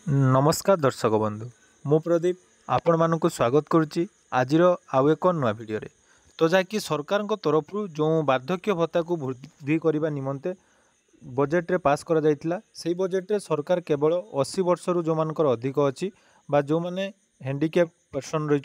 नमस्कार दर्शक बंधु मु प्रदीप आपण मानक स्वागत करुच्ची आज आउ एक नुआ भिडियो तो जहाँकि सरकार तरफ जो वार्धक्य भत्ता को वृद्धि करने निमंते बजेट रे पास करा जाइथिला सेही बजेट रे सरकार केवल 80 वर्ष रु जो मानकर अधिक अच्छी जो माने हैंडिकैप पर्सन रही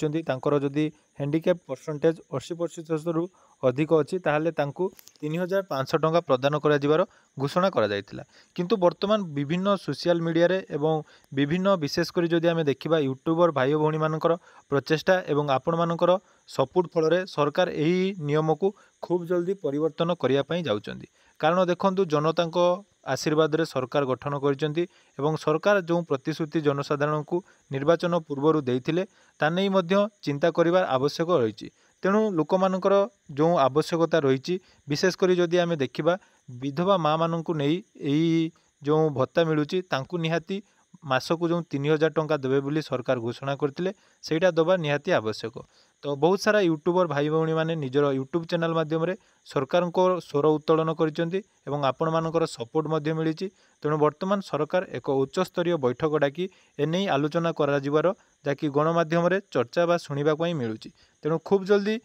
जदि हैंडिकैप परसेंटेज 80% रु अधिक अच्छी ताहले तांकु 3500 टंका प्रदान करा जिवार घोषणा करा जाइथिला। किंतु वर्तमान विभिन्न सोशल मीडिया रे एवं विभिन्न विशेषकर जदि आम देखा यूट्यूबर भाई भौणी मानकर प्रचेषा एवं आपण मानकर सपोर्ट फल सरकार यही नियम को खूब जल्दी परिवर्तन करने जाउछंदी। कारण देखंतु जनता आशीर्वाद रे सरकार गठन करछंती एवं सरकार जो प्रतिश्रुति जनसाधारण को निर्वाचन पूर्व देइथिले ता नै मध्य चिंता करिवार आवश्यक रही। तेणु लोक मानकर जो आवश्यकता रही विशेषकर जदि आम देखा विधवा माँ मानू नहीं यही जो भत्ता मिलूँ तांकु निहाती मासकु जो 3000 टंका देवे बोली सरकार घोषणा करते ସେଇଟା दबा निहाती आवश्यक। तो बहुत सारा यूट्यूबर भाई भौणी मैंने निजर यूट्यूब चैनल माध्यम सरकार को स्वर उत्तोलन कर आपण मानकर सपोर्ट मिली। तेणु वर्तमान सरकार एक उच्च स्तरीय बैठक डाकी एने आलोचना करा जिवार जहाँकि गणमाध्यम चर्चा बा शुणा मिलूँ। तेणु खूब जल्दी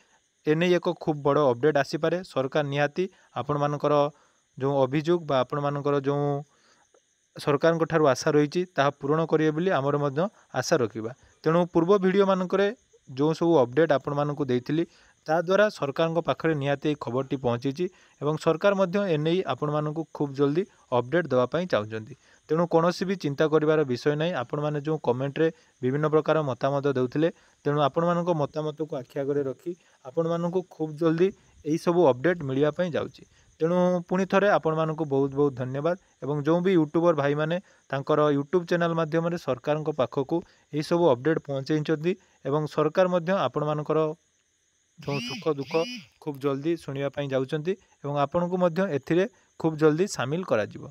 एने एक खूब बड़ अपडेट आसीपे। सरकार निहाती आपण मानकर जो अभियोग बा आपण मानकर जो सरकार ठारू आशा रही पूरण करेंगे बोली आमर मध्य आशा रखा। तेणु पूर्व वीडियो मानकरे जो सब अपडेट आपण मानकु देइथिली ता द्वारा सरकार पाखरे निहाती खबरटी पहुँची एवं सरकार मध्य एने आपण मानकु खूब जल्दी अपडेट देवाई चाहते। तेणु कौन भी चिंता करिवार विषय नहीं। आपण माने जो कमेंट रे विभिन्न प्रकार मतामत देउथिले तेणु आपण मानक मतामत को आखि आगे रखी आपण मानकु खूब जल्दी यही सब अपडेट मिलवा जाउची। तेणु पुणी थे आपण मानक बहुत बहुत धन्यवाद एवं जो भी यूट्यूबर भाई माने तांकर यूट्यूब चैनल माध्यम सरकार पाखक यही सब अपडेट पहुँचाई एवं सरकार मध्य आपण मानकर जो सुख दुख खूब जल्दी शुणा जाउछंती एवं आपण को मध्य एथिरे खूब जल्दी सामिल करा जिवो।